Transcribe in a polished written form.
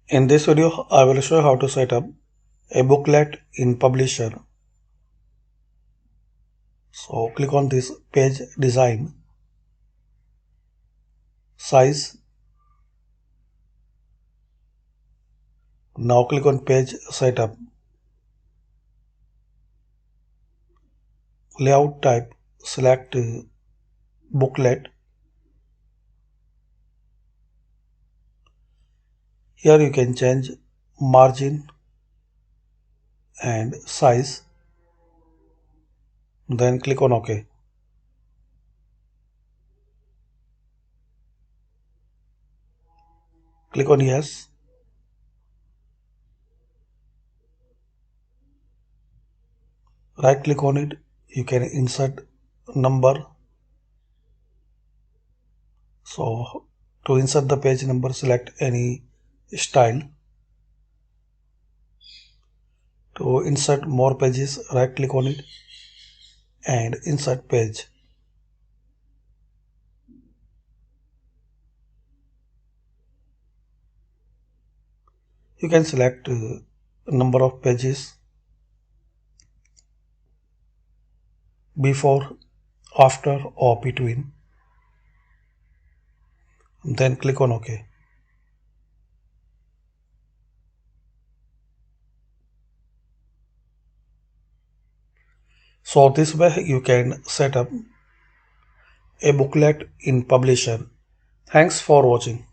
In this video, I will show you how to set up a booklet in Publisher. So click on this page design, size. Now click on page setup, layout type, select booklet. Here you can change margin and size. Then click on OK. Click on yes. Right click on it. You can insert number. So to insert the page number, select any style. To insert more pages, right click on it and insert page. You can select number of pages, before, after or between. Then click on OK. So this way you can set up a booklet in Publisher. Thanks for watching.